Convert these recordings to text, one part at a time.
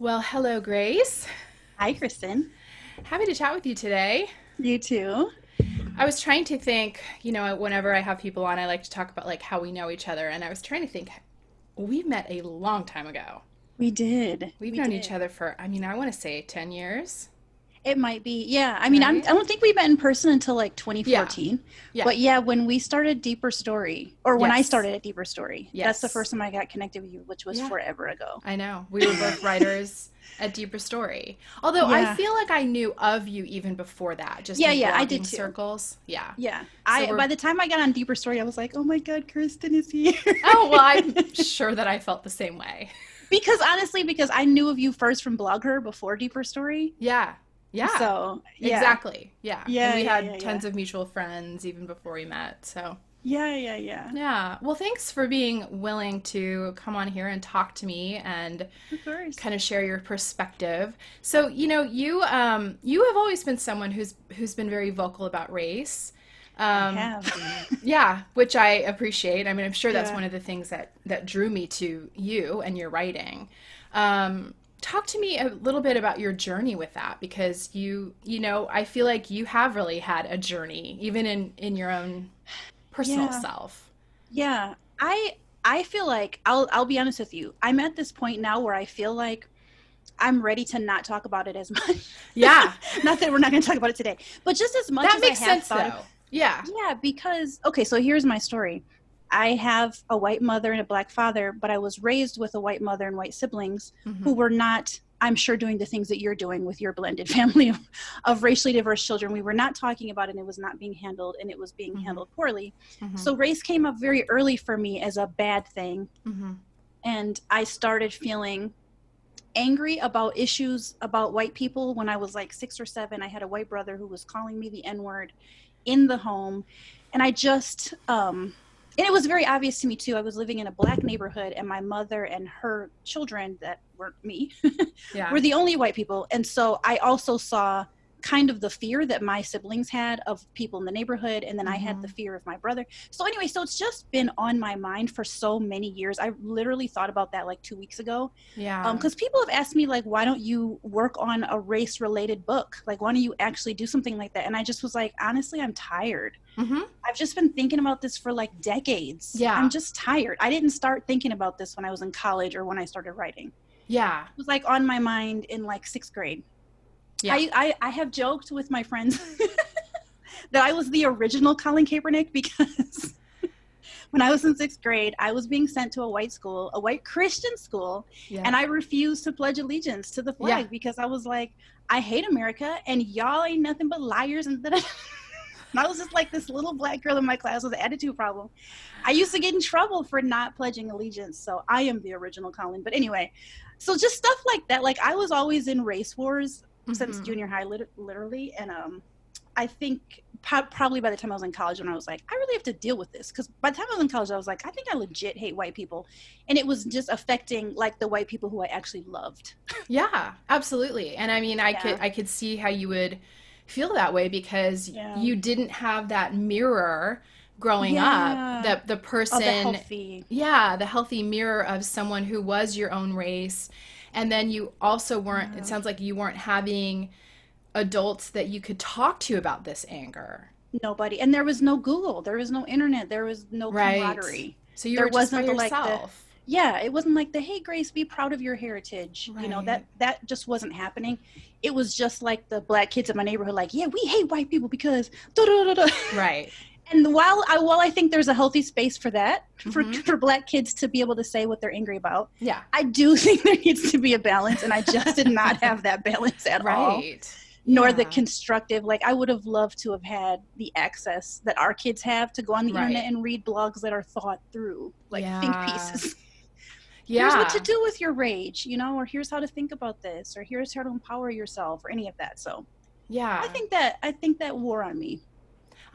Well, hello, Grace. Hi, Kristen. Happy to chat with you today. You too. I was trying to think, whenever I have people on, I like to talk about like how we know each other, and I was trying to think we met a long time ago. We did. We've We known each did. other for, I want to say 10 years, It might be. Yeah. right? I don't think we met in person until like Yeah. 2014. Yeah. But yeah, when we started Deeper Story, or when I Yes. started at Deeper Story, that's the Yes. first time I got connected with you, which was Yeah. forever ago. I know. We were both writers at Deeper Story. Although I Yeah. feel like I knew of you even before that, just Yeah, in yeah, I did blogging too. circles. Yeah. Yeah. So I we're, by the time I got on Deeper Story, I was like, "Oh my God, Kristen is here." oh, well, I'm sure that I felt the same way. Because honestly, because I knew of you first from Blogger before Deeper Story. Yeah. Yeah. So, yeah. Exactly. Yeah. And Yeah, we yeah, yeah, had yeah. tons of mutual friends even before we met. So, Yeah, yeah, yeah. yeah. Well, thanks for being willing to come on here and talk to me and Of course. kind of share your perspective. So, you have always been someone who's been very vocal about race. I Um, have. yeah, which I appreciate. I mean, I'm sure that's Yeah. one of the things that drew me to you and your writing. Talk to me a little bit about your journey with that because I feel like you have really had a journey, even in your own personal Yeah. self. Yeah. I feel like I'll be honest with you. I'm at this point now where I feel like I'm ready to not talk about it as much. Yeah, Not that we're not going to talk about it today, but just as much that as I makes have sense thought of. though. Yeah. Yeah, because okay, so here's my story. I have a white mother and a black father, but I was raised with a white mother and white siblings who Hmm. were not, I'm sure, doing the things that you're doing with your blended family of racially diverse children. We were not talking about it and it was not being handled and it was being Hmm. handled poorly. Hmm. So race came up very early for me as a bad thing. Hmm. And I started feeling angry about issues about white people when I was like 6 or 7. I had a white brother who was calling me the N word in the home. And and it was very obvious to me too. I was living in a black neighborhood and my mother and her children that weren't me Yeah. were the only white people. And so I also saw kind of the fear that my siblings had of people in the neighborhood. And then I had the Hmm. fear of my brother. So anyway, so it's just been on my mind for so many years. I literally thought about that like 2 weeks ago. Yeah. Because people have asked me like, why don't you work on a race related book? Like, why don't you actually do something like that? And I just was like, honestly, I'm tired. Hmm. I've just been thinking about this for like decades. I'm Yeah. just tired. I didn't start thinking about this when I was in college or when I started writing. Yeah. It was like on my mind in like 6th grade. Yeah. I have joked with my friends that I was the original Colin Kaepernick because when I was in 6th grade, I was being sent to a white school, a white Christian school, Yeah. and I refused to pledge allegiance to the Yeah. flag because I was like, I hate America and y'all ain't nothing but liars. And then I was just like this little black girl in my class with an attitude problem. I used to get in trouble for not pledging allegiance. So I am the original Colin. But anyway, so just stuff like that. Like I was always in race wars since Hmm. junior high, literally. And I think probably by the time I was in college, when I was like, I really have to deal with this. Because by the time I was in college, I was like, I think I legit hate white people. And it was just affecting like the white people who I actually loved. Yeah, absolutely. And I mean, Yeah. I could see how you would feel that way because Yeah. you didn't have that mirror growing up, Yeah. the Oh, the person, healthy. yeah, the healthy mirror of someone who was your own race. And then you also weren't, it Yeah. sounds like you weren't having adults that you could talk to about this anger. Nobody. And there was no Google. There was no internet. There was no Right. camaraderie. So you There were just by wasn't the like the yourself. yeah, it wasn't like the hey Grace, be proud of your heritage. You know, Right. that just wasn't happening. It was just like the black kids in my neighborhood, like, yeah, we hate white people because da, da, da, da. Right. And while I think there's a healthy space for that, Hmm. for black kids to be able to say what they're angry about, Yeah. I do think there needs to be a balance, and I just did not have that balance at all, Right. nor the Yeah. constructive. Like I would have loved to have had the access that our kids have to go on the internet Right. and read blogs that are thought through, like think Yeah. pieces. Here's what to Yeah. do with your rage, or here's how to think about this, or here's how to empower yourself, or any of that. So Yeah. I think that wore on me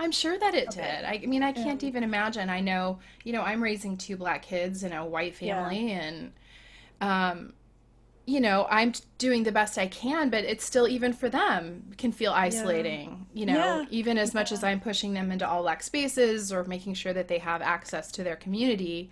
I'm sure that it a bit. did. I mean, I can't Um, even imagine. I know, I'm raising two black kids in a white yeah, family, and, um, I'm doing the best I can, but it's still, even for them, can feel yeah, isolating, yeah, even as much as yeah, I'm pushing them into all black spaces or making sure that they have access to their community.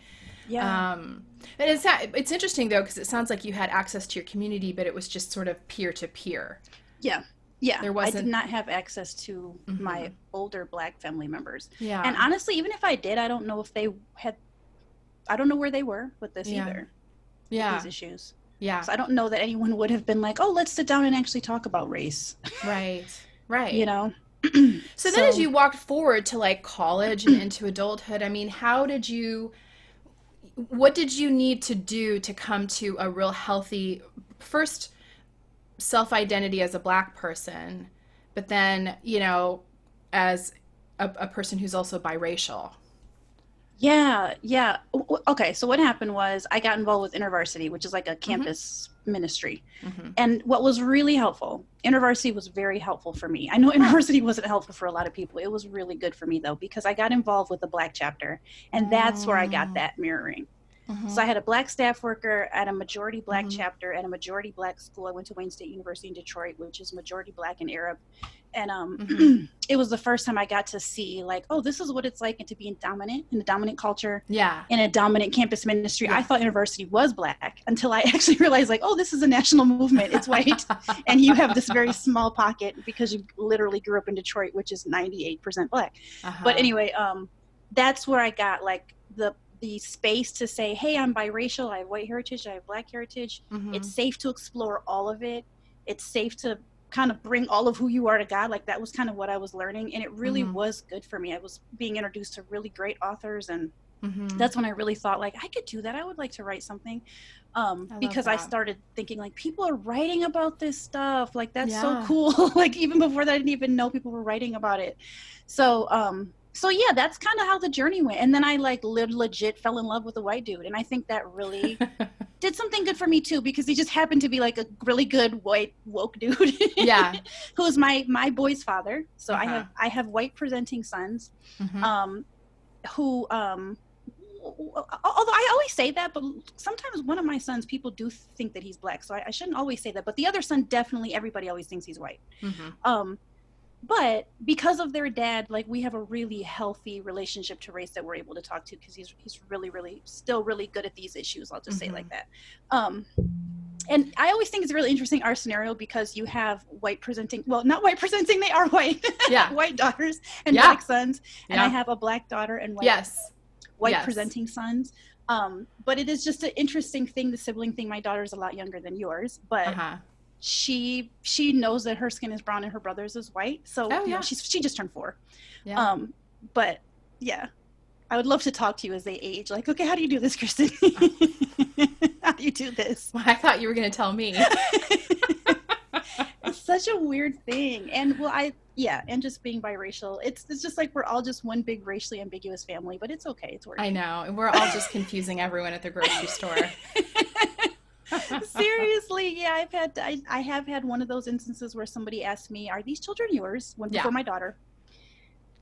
Yeah. And it's interesting though, because it sounds like you had access to your community, but it was just sort of peer to peer. Yeah. Yeah. There I did wasn't. not have access to Hmm. my older Black family members. And Yeah. honestly, even if I did, I don't know if they had, I don't know where they were with this Yeah. either, with these Yeah. issues. Yeah. So I don't know that anyone would have been like, oh, let's sit down and actually talk about race, Right. you Right. know? So then as So, you walked forward to like college and into adulthood, I mean, what did you need to do to come to a real healthy, first, self-identity as a Black person, but then, as a person who's also biracial? yeah, yeah. Okay, so what happened was I got involved with InterVarsity, which is like a Mm-hmm. campus ministry. Mm-hmm. And what was really helpful, InterVarsity was very helpful for me. I know InterVarsity wasn't helpful for a lot of people. It was really good for me though, because I got involved with the Black chapter, and that's where I got that mirroring. Mm-hmm. So I had a Black staff worker at a majority Black Mm-hmm. chapter at a majority Black school. I went to Wayne State University in Detroit, which is majority Black and Arab. And Mm-hmm. it was the first time I got to see like, oh, this is what it's like to be dominant in a dominant culture, Yeah. in a dominant campus ministry. I Yeah. thought university was Black until I actually realized like, oh, this is a national movement. It's white. And you have this very small pocket because you literally grew up in Detroit, which is 98% Black. Uh-huh. But anyway, that's where I got like the space to say, hey, I'm biracial. I have white heritage. I have Black heritage. Mm-hmm. It's safe to explore all of it. It's safe to kind of bring all of who you are to God. Like that was kind of what I was learning. And it really Mm-hmm. was good for me. I was being introduced to really great authors. And Mm-hmm. that's when I really thought like, I could do that. I would like to write something. Because I that. started thinking like, people are writing about this stuff. Like, that's so Yeah. cool. Like even before that, I didn't even know people were writing about it. So yeah, that's kind of how the journey went. And then I like legit fell in love with a white dude. And I think that really did something good for me too, because he just happened to be like a really good white woke dude. Yeah. Who is my boy's father. So Uh-huh. I have white presenting sons, Mm-hmm. who although I always say that, but sometimes one of my sons, people do think that he's Black. So I shouldn't always say that. But the other son, definitely everybody always thinks he's white. Mm-hmm. But because of their dad, like we have a really healthy relationship to race that we're able to talk to, because he's really, really still really good at these issues. I'll just say it like that. And I always think it's really interesting, our scenario, because you have white presenting, well, not white presenting, they are white, Yeah. white daughters and Yeah. Black sons. And I Yeah. have a Black daughter and white, Yes. white Yes. presenting sons. But it is just an interesting thing, the sibling thing. My daughter's a lot younger than yours, but Uh-huh. she knows that her skin is brown and her brother's is white. So Oh, you know, yeah. she just turned 4. Yeah. But yeah, I would love to talk to you as they age. Like, okay, how do you do this, Kristen? How do you do this? Well, I thought you were going to tell me. It's such a weird thing. And well, and just being biracial, it's just like we're all just one big racially ambiguous family, but it's okay. It's working. I know. And we're all just confusing everyone at the grocery store. Seriously, yeah, I have had one of those instances where somebody asked me, "Are these children yours?" One before my daughter,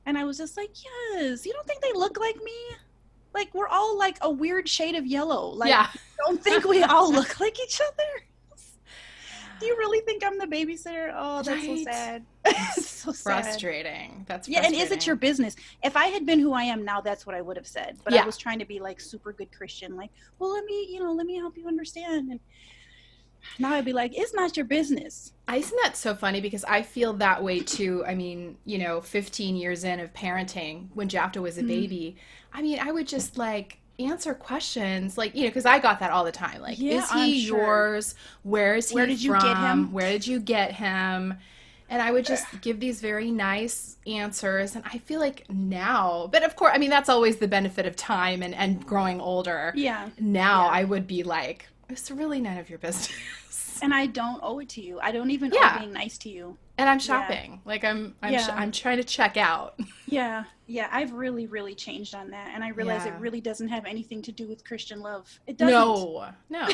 and I was just like, "Yes." You don't think they look like me? Like we're all like a weird shade of yellow. Like, Yeah. don't think we all look like each other. Do you really think I'm the babysitter? Oh, that's so Right. sad. It's so sad. frustrating. That's Yeah, frustrating. and is it your business? If I had been who I am now, that's what I would have said. But Yeah. I was trying to be like super good Christian, like, well, let me help you understand. And now I'd be like, it's not your business. Isn't that so funny? Because I feel that way too. I mean, 15 years in of parenting, when Jafta was a baby, I mean, I would just like answer questions like, because I got that all the time. Like, Yeah, is he I'm sure. yours? Where is he Where did you from? get him? Where did you get him? And I would just give these very nice answers. And I feel like now, but of course, I mean, that's always the benefit of time and growing older. Yeah. Now Yeah. I would be like, it's really none of your business. And I don't owe it to you. I don't even Yeah. owe being nice to you. And I'm shopping. Like I'm trying to check out. Yeah. Yeah. I've really, really changed on that. And I realize Yeah. it really doesn't have anything to do with Christian love. It doesn't. No.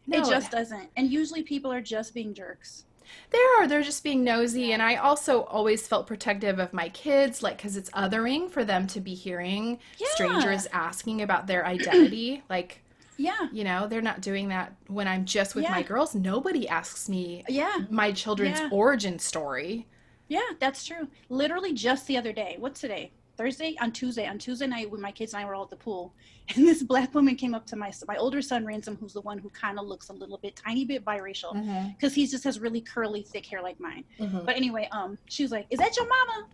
It just doesn't. And usually people are just being jerks. They're just being nosy. And I also always felt protective of my kids, like, because it's othering for them to be hearing Yeah. strangers asking about their identity. Like, Yeah. they're not doing that when I'm just with Yeah. my girls. Nobody asks me Yeah. my children's Yeah. origin story. Yeah, that's true. Literally just the other day. What's today? Tuesday night when my kids and I were all at the pool, and this black woman came up to my older son Ransom, who's the one who kind of looks a little bit tiny bit biracial because he just has really curly thick hair like mine. But anyway, she was like, "Is that your mama?"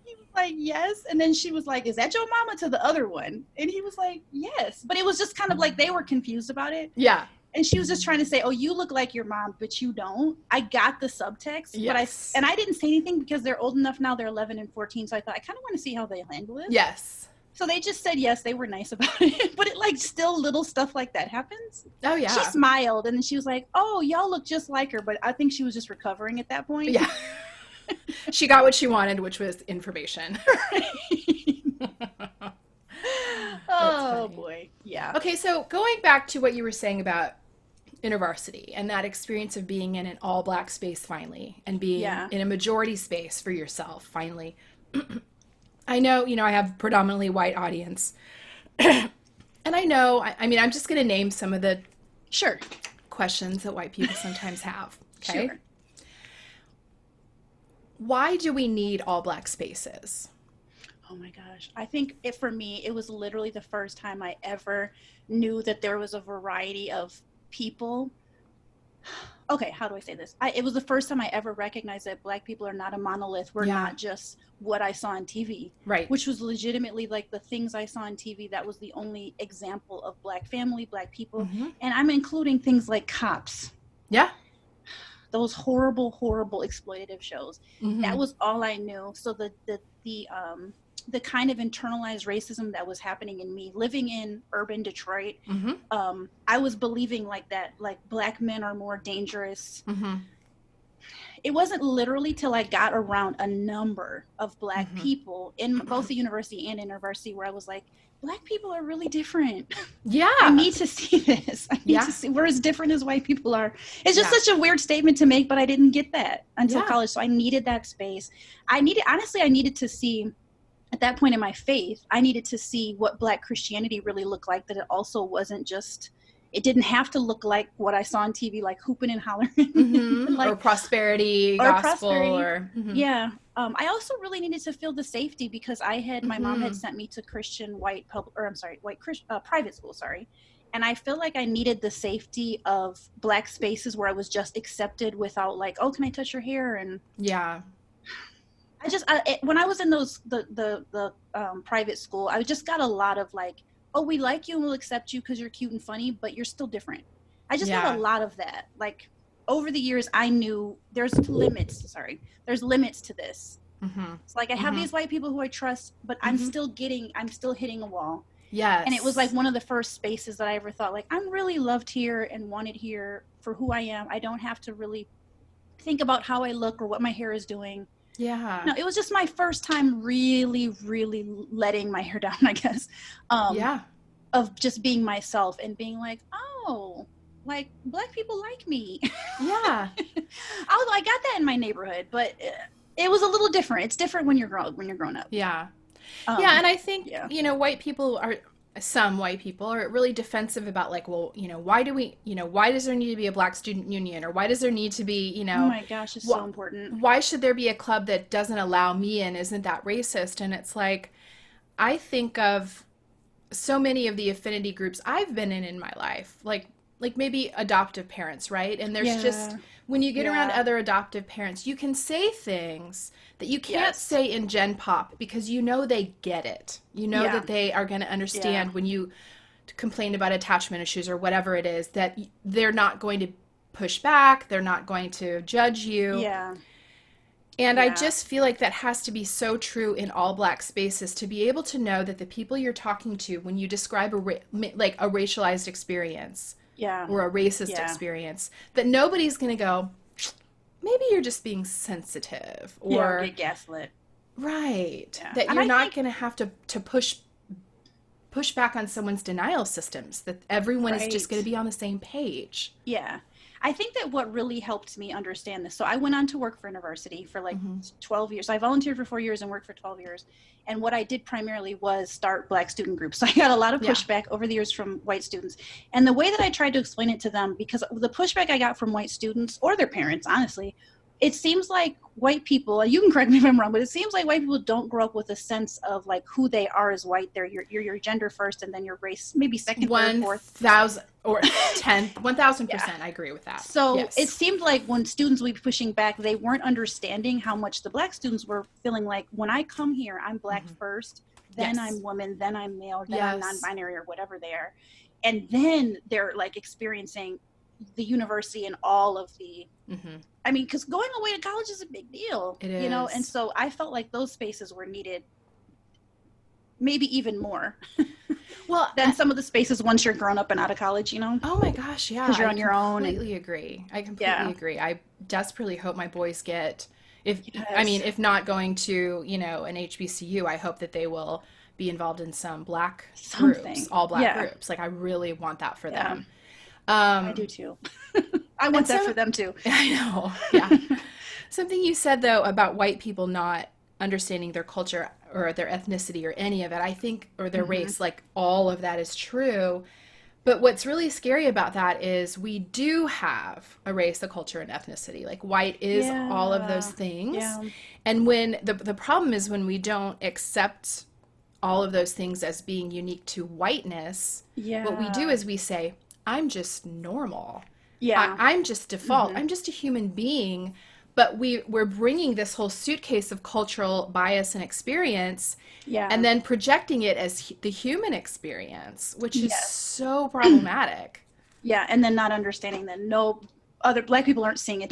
He was like, "Yes." And then she was like, "Is that your mama?" to the other one, and he was like, "Yes." But it was just kind of like they were confused about it. Yeah. And she was just trying to say, "Oh, you look like your mom, but you don't." I got the subtext, Yes. but I didn't say anything because they're old enough now. They're 11 and 14. So I thought I kind of want to see how they handle it. Yes. So they just said yes. They were nice about it, but it like still little stuff like that happens. Oh yeah. She smiled and then she was like, "Oh, y'all look just like her," but I think she was just recovering at that point. Yeah. She got what she wanted, which was information. Oh boy. Yeah. Okay, so going back to what you were saying about InterVarsity and that experience of being in an all black space finally and being in a majority space for yourself finally. I know, I have a predominantly white audience. And I know, I mean, I'm just going to name some of the questions that white people sometimes have. Okay. Sure. Why do we need all black spaces? Oh my gosh. I think for me, it was literally the first time I ever knew that there was a variety of people. Okay, how do I say this? It was the first time I ever recognized that black people are not a monolith. We're not just what I saw on TV. Right. Which was legitimately like the things I saw on TV. That was the only example of black family, black people. And I'm including things like Cops. Yeah. Those horrible, horrible exploitative shows. That was all I knew. So the kind of internalized racism that was happening in me living in urban Detroit, I was believing like that, like black men are more dangerous. It wasn't literally till I got around a number of black people in both the university and InterVarsity where I was like, black people are really different. Yeah. I need to see this. I need to see we're as different as white people are. It's just such a weird statement to make, but I didn't get that until college. So I needed that space. Honestly, I needed to see at that point in my faith, I needed to see what black Christianity really looked like, that it also wasn't just, it didn't have to look like what I saw on TV, like hooping and hollering. Like, or prosperity gospel. Yeah. I also really needed to feel the safety because my mom had sent me to Christian private school, And I feel like I needed the safety of black spaces where I was just accepted without like, "Oh, can I touch your hair?" And when I was in the private school, I just got a lot of like, "Oh, we like you and we'll accept you because you're cute and funny, but you're still different." I just got a lot of that. Like over the years, I knew there's limits to this. It's like I have these white people who I trust, but I'm still hitting a wall. Yes. And it was like one of the first spaces that I ever thought like, I'm really loved here and wanted here for who I am. I don't have to really think about how I look or what my hair is doing. Yeah. No, it was just my first time really, really letting my hair down, I guess. Of just being myself and being like, oh, like black people like me. Yeah. Although I got that in my neighborhood, but it was a little different. It's different when you're grown up. Yeah. And I think, some white people are really defensive about like, well, why does there need to be a black student union, or why does there need to be, oh my gosh, it's so important. Why should there be a club that doesn't allow me in? Isn't that racist? And it's like, I think of so many of the affinity groups I've been in my life, like maybe adoptive parents, right? And there's just, when you get around other adoptive parents, you can say things that you can't say in Gen Pop because they get it. That they are going to understand when you complain about attachment issues or whatever it is, that they're not going to push back. They're not going to judge you. Yeah. And I just feel like that has to be so true in all black spaces, to be able to know that the people you're talking to, when you describe a racialized experience or a racist experience, that nobody's going to go, maybe you're just being sensitive or get gaslit. Right. Yeah. That you're not going to have to push back on someone's denial systems, that everyone is just going to be on the same page. Yeah. I think that what really helped me understand this, so I went on to work for InterVarsity for like 12 years. I volunteered for 4 years and worked for 12 years. And what I did primarily was start black student groups. So I got a lot of pushback over the years from white students. And the way that I tried to explain it to them, because the pushback I got from white students or their parents, honestly, it seems like white people, you can correct me if I'm wrong, but it seems like white people don't grow up with a sense of like who they are as white. They're your gender first, and then your race, maybe second, third, fourth. 1,000 or 10,000%. Yeah. I agree with that. So yes. it seemed like when students would be pushing back, they weren't understanding how much the Black students were feeling like, when I come here, I'm Black first, then I'm woman, then I'm male, then I'm non-binary or whatever they are. And then they're like experiencing the university and all of the, I mean, because going away to college is a big deal, It is. you know? And so I felt like those spaces were needed maybe even more well than some of the spaces once you're grown up and out of college, you know? Oh my gosh, yeah. Because you're on your own. I completely agree. I completely agree. I desperately hope my boys get, if not going to, you know, an HBCU, I hope that they will be involved in some Black groups, all Black groups. Like, I really want that for them. I do too. I want that for them too. I know. Yeah. Something you said though about white people not understanding their culture or their ethnicity or any of it, I think, or their race, like all of that is true. But what's really scary about that is we do have a race, a culture, and ethnicity. Like white is all of those things. Yeah. And when the problem is when we don't accept all of those things as being unique to whiteness, what we do is we say, I'm just normal. Yeah. I'm just default. I'm just a human being. But we're bringing this whole suitcase of cultural bias and experience and then projecting it as the human experience, which is so problematic. Yeah, and then not understanding that no other Black people aren't seeing it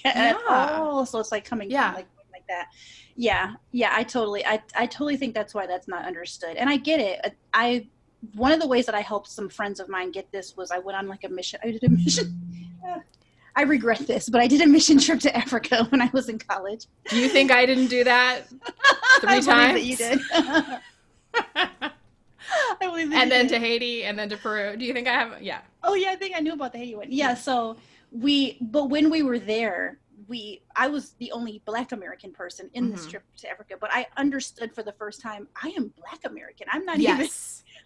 that way at all. So it's like coming from like that. Yeah, I totally think that's why that's not understood. And I get it. One of the ways that I helped some friends of mine get this was I went on like a mission. I did a mission. I regret this, but I did a mission trip to Africa when I was in college. Do you think I didn't do that 3 times? I believe that you did. I believe that and then to Haiti and then to Peru. Do you think I have? Yeah. Oh yeah, I think I knew about the Haiti one. Yeah. So but when we were there, I was the only Black American person in this trip to Africa, but I understood for the first time, I am Black American. I'm not even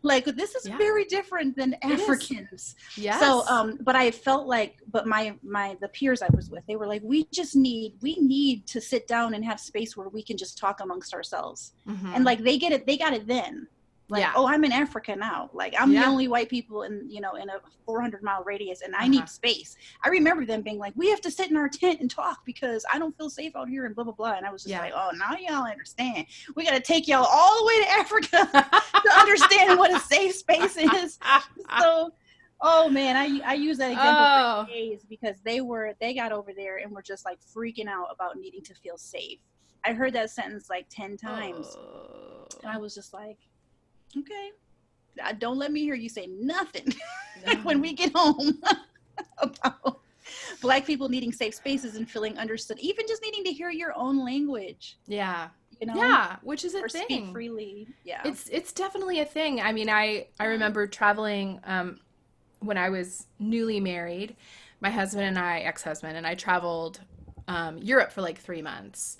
like, this is very different than Africans. Yes. So, but I felt like, but the peers I was with, they were like, we need to sit down and have space where we can just talk amongst ourselves. And like, they got it then. Like, oh, I'm in Africa now. Like, I'm the only white people in a 400-mile radius, and I need space. I remember them being like, we have to sit in our tent and talk because I don't feel safe out here and blah, blah, blah. And I was just like, oh, now y'all understand. We got to take y'all all the way to Africa to understand what a safe space is. So, oh man, I use that example for days because they got over there and were just like freaking out about needing to feel safe. I heard that sentence like 10 times. And I was just like, okay, don't let me hear you say nothing when we get home about Black people needing safe spaces and feeling understood, even just needing to hear your own language. Yeah. You know? Yeah, which is a thing. Speak freely. Yeah. It's definitely a thing. I mean, I remember traveling when I was newly married, my ex-husband and I traveled Europe for like 3 months.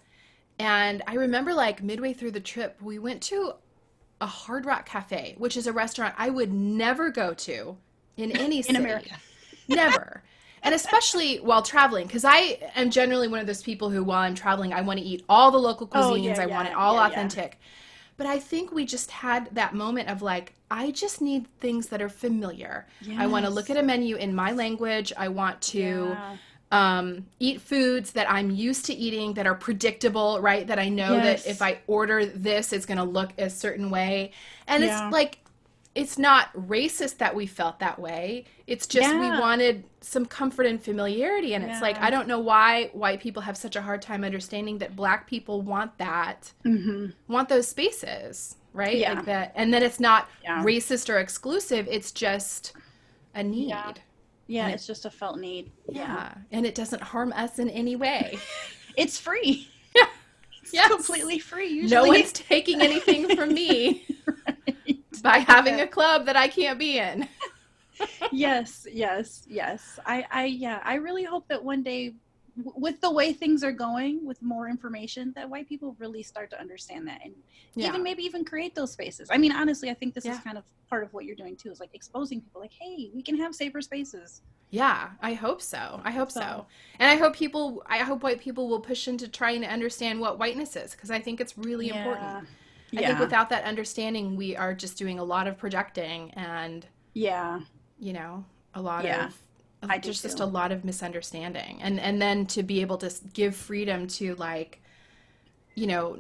And I remember like midway through the trip, we went to a Hard Rock Cafe, which is a restaurant I would never go to in any city. In America. Never. And especially while traveling, because I am generally one of those people who, while I'm traveling, I want to eat all the local cuisines. I want it all authentic. But I think we just had that moment of like, I just need things that are familiar. Yes. I want to look at a menu in my language. I want to eat foods that I'm used to eating that are predictable, right? That I know that if I order this, it's going to look a certain way. And it's like, it's not racist that we felt that way. It's just we wanted some comfort and familiarity. And it's like, I don't know why white people have such a hard time understanding that Black people want that, want those spaces, right? Yeah. Like that. And then it's not racist or exclusive. It's just a need. Yeah, it's just a felt need. Yeah. And it doesn't harm us in any way. It's free. Yeah. It's completely free. Usually. No one's taking anything from me by having a club that I can't be in. Yes. I really hope that one day, with the way things are going, with more information, that white people really start to understand that and even create those spaces. I mean, honestly, I think this is kind of part of what you're doing too, is like exposing people like, hey, we can have safer spaces. Yeah, I hope so. I hope So so. And I hope white people will push into trying to understand what whiteness is, because I think it's really important. yeah, I think yeah, without that understanding, we are just doing a lot of projecting and, yeah, you know, a lot yeah. of I do just too. a lot of misunderstanding. And then to be able to give freedom to, like, you know,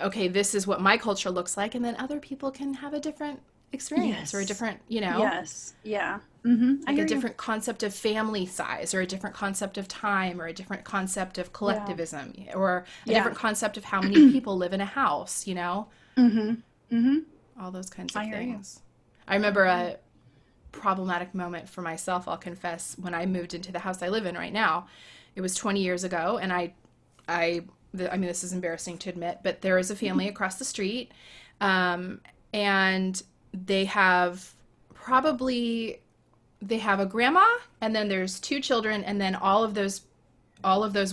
okay, this is what my culture looks like, and then other people can have a different experience or a Yes. different, you know, Yes. Yeah. I like a hear you. different concept of family size or a different concept of time or a different concept of Yeah. collectivism or a Yeah. different concept of how many people live in a house, you know, Mhm. Mhm. all those kinds of I hear you. things. I I remember hear you. a problematic moment for myself, I'll confess, when I moved into the house I live in right now. It was 20 years ago, and I, I mean, this is embarrassing to admit, but there is a family across the street, um, and they have probably they have a grandma, and then there's two children, and then all of those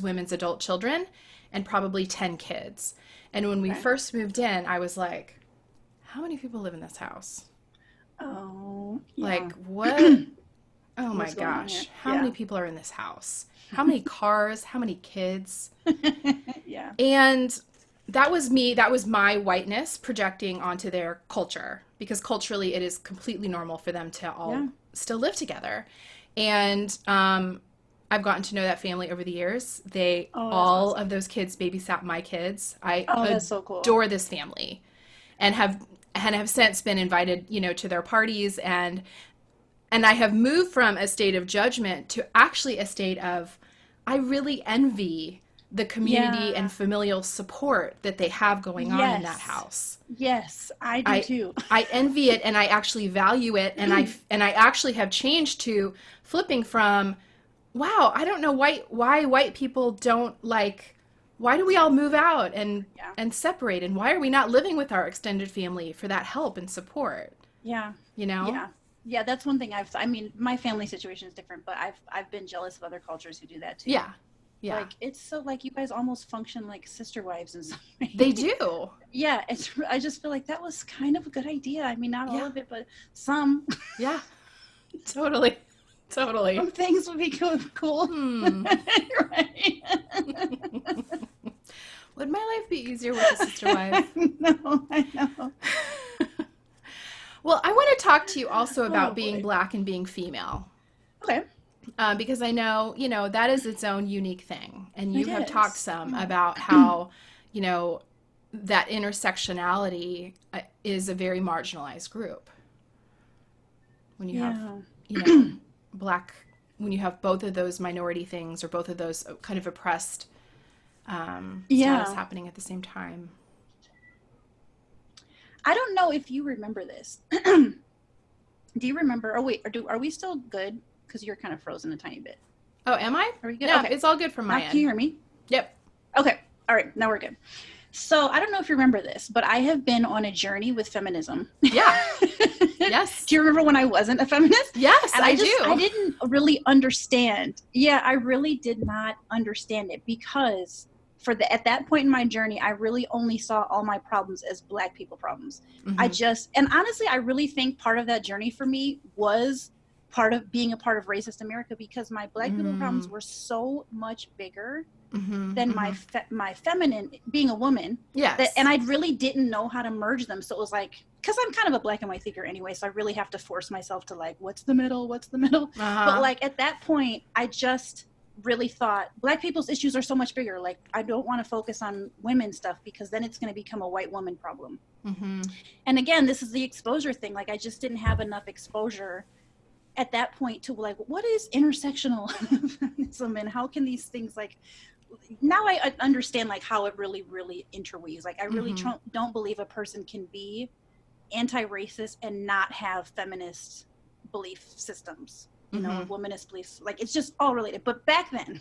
women's adult children, and probably 10 kids. And when we Okay. first moved in, I was like, how many people live in this house? Oh, yeah. Like, what? Oh my What's going on gosh, here? how many Yeah. people are in this house? How many cars? How many kids? Yeah. And that was me, that was my whiteness projecting onto their culture, because culturally it is completely normal for them to Yeah. all still live together. And I've gotten to know that family over the years. They, Oh, that's all of awesome. those kids babysat my kids. I Oh, that's so cool. adore this family, and have since been invited, you know, to their parties. And I have moved from a state of judgment to actually a state of, I really envy the community and Yeah. familial support that they have going on in that Yes. house. Yes, I do I too. I envy it, and I actually value it, and I actually have changed to flipping from, wow, I don't know why white people don't, like, why do we all move out Yeah. and separate, and why are we not living with our extended family for that help and support, Yeah. you know? Yeah. Yeah, that's one thing I mean, my family situation is different, but I've been jealous of other cultures who do that too. Yeah. Yeah. Like it's so like you guys almost function like sister wives in some They way. do. Yeah, it's I just feel like that was kind of a good idea. I mean, not all Yeah. of it, but some Yeah. Totally. Totally. some things would be cool. Hmm. Right. Would my life be easier with a sister wife? No, I know. Well, I want to talk to you also Oh about being boy. black and being female, Okay. because I know, you know, that is its own unique thing. And It you have talked is. some Yeah. about how, you know, that intersectionality is a very marginalized group. When you have, Yeah. you know, black, when you have both of those minority things or both of those kind of oppressed status Yeah. happening at the same time. I don't know if you remember this. Do you remember? Oh wait, are we still good? Because you're kind of frozen a tiny bit. Oh, am I? Are we good? Yeah, Okay. it's all good from Now my can you end. hear me? Yep. Okay. All right. Now we're good. So I don't know if you remember this, but I have been on a journey with feminism. Yeah. Do Yes. you remember when I wasn't a feminist? Yes, And I I do. didn't really understand. Yeah, I really did not understand it because at that point in my journey, I really only saw all my problems as Black people problems. Hmm. And honestly, I really think part of that journey for me was part of being a part of racist America because my Black people problems Mm. were so much bigger Hmm. than Hmm. my feminine being a woman and Yes. I really didn't know how to merge them. So it was like, because I'm kind of a black and white thinker anyway, so I really have to force myself to like, what's the middle? What's the middle? But Uh-huh. like at that point, I just really thought Black people's issues are so much bigger. Like I don't want to focus on women stuff because then it's going to become a white woman problem. Hmm. And again, this is the exposure thing. Like I just didn't have enough exposure at that point to like, what is intersectional feminism and how can these things like now I understand like how it really interweaves. Like I really Hmm. don't believe a person can be anti-racist and not have feminist belief systems, you know, or Hmm. womanist beliefs. Like it's just all related. But back then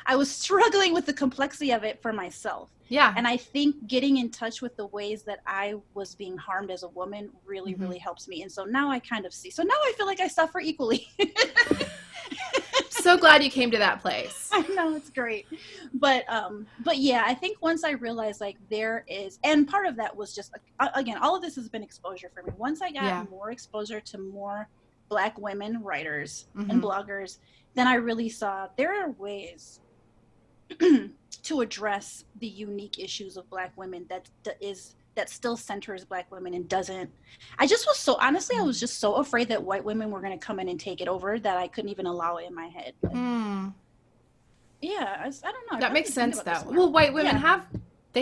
I was struggling with the complexity of it for myself. Yeah. And I think getting in touch with the ways that I was being harmed as a woman Hmm. really helps me. And so now I kind of see. So now I feel like I suffer equally. So glad you came to that place. I know it's great. But yeah, I think once I realized like there is, and part of that was just again, all of this has been exposure for me. Once I Yeah. got more exposure to more Black women writers and Mm-hmm. bloggers, then I really saw there are ways to address the unique issues of Black women that still centers Black women and doesn't. I just was so, honestly, I was just so afraid that white women were going to come in and take it over that I couldn't even allow it in my head. Hmm. Yeah, I don't know. That makes sense, though. This Well, white women yeah.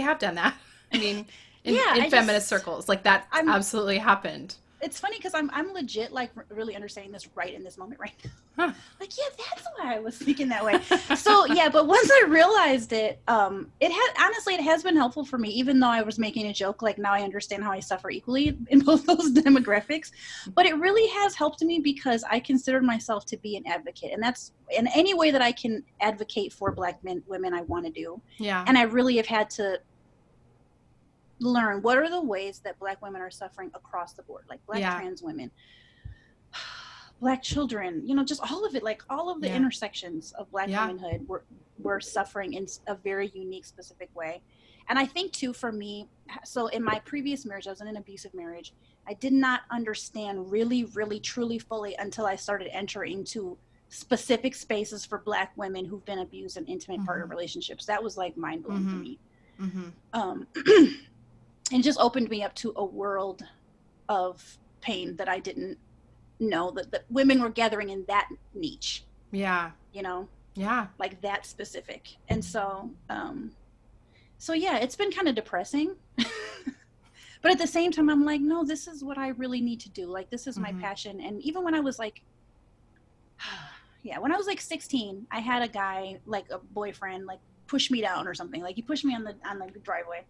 have done that. I mean, Yeah, in feminist circles, like that I'm absolutely happened. it's funny because I'm legit like really understanding this right in this moment right now. Huh. Like, yeah, that's why I was thinking that way. So yeah, but once I realized it, it has been helpful for me, even though I was making a joke. Like, now I understand how I suffer equally in both those demographics. But it really has helped me because I considered myself to be an advocate, and that's in any way that I can advocate for Black women I want to do. Yeah. And I really have had to learn what are the ways that Black women are suffering across the board, like Black trans women, Black children, just all of it, like all of the intersections of Black womanhood were suffering in a very unique, specific way. And I think too, for me, so in my previous marriage, I was in an abusive marriage. I did not understand really, really, truly, fully until I started entering into specific spaces for Black women who've been abused in intimate partner relationships. That was like mind blowing for me. And just opened me up to a world of pain that I didn't know that women were gathering in that niche. Yeah. Yeah. Like that specific. And so yeah, it's been kind of depressing. But at the same time, I'm like, no, this is what I really need to do. Like, this is my passion. And even when I was like, when I was like 16, I had a guy, like a boyfriend, like push me down or something. Like, he pushed me on the driveway.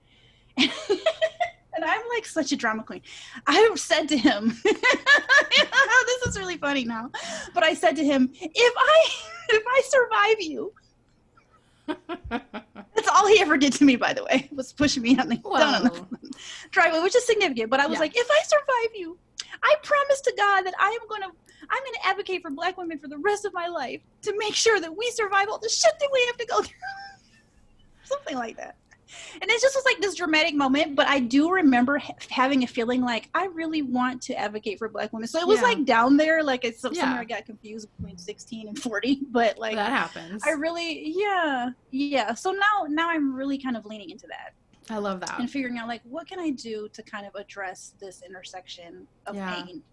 And I'm like such a drama queen. I said to him, this is really funny now, but I said to him, if I survive you, that's all he ever did to me, by the way, was push me on the driveway, which is significant. But I was like, if I survive you, I promise to God that I'm gonna advocate for Black women for the rest of my life to make sure that we survive all the shit that we have to go through. Something like that. And it just was like this dramatic moment, but I do remember having a feeling like I really want to advocate for Black women. So it was like down there, like it's somewhere I got confused between 16 and 40, but like that happens. I really, So now I'm really kind of leaning into that. I love that. And figuring out like, what can I do to kind of address this intersection of pain?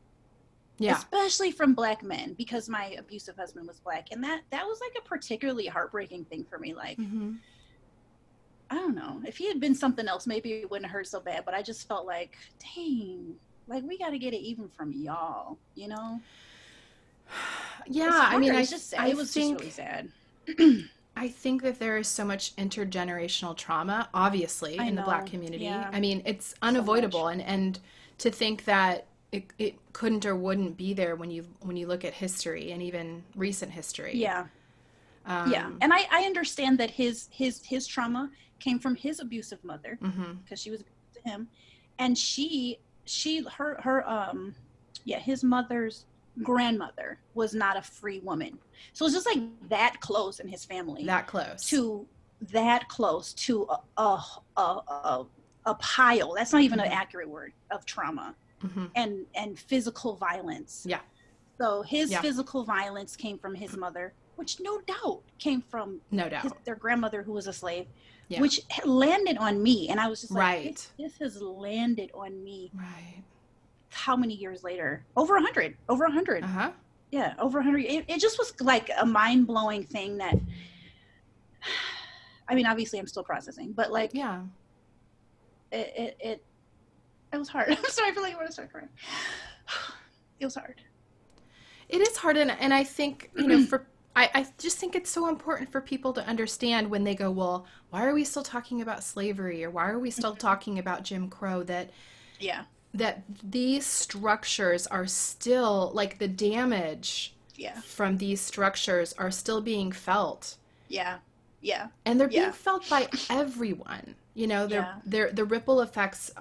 Yeah. Especially from Black men, because my abusive husband was Black. And that was like a particularly heartbreaking thing for me. Like, I don't know. If he had been something else, maybe it wouldn't hurt so bad. But I just felt like, dang, like we got to get it even from y'all, Yeah, I mean, it's just sad. It was just really sad. I think that there is so much intergenerational trauma, obviously, in the Black community. Yeah. I mean, it's unavoidable, and to think that it couldn't or wouldn't be there when you look at history and even recent history. Yeah. And I understand that his trauma came from his abusive mother, because she was abusive to him, and his mother's grandmother was not a free woman. So it's just like that close in his family. That close to a pile. That's not even an accurate word of trauma and physical violence. Yeah. So his physical violence came from his mother, which no doubt came from their grandmother who was a slave, which landed on me. And I was just like, this has landed on me. Right. How many years later? Over 100. Uh-huh. Yeah, over 100. It just was like a mind-blowing thing that, I mean, obviously I'm still processing, but like, it was hard. I'm sorry, I feel like I want to start crying. It was hard. It is hard, and I think, I just think it's so important for people to understand when they go, well, why are we still talking about slavery, or why are we still talking about Jim Crow, that these structures are still, like, the damage from these structures are still being felt. Yeah. Yeah. And they're being felt by everyone. The ripple effects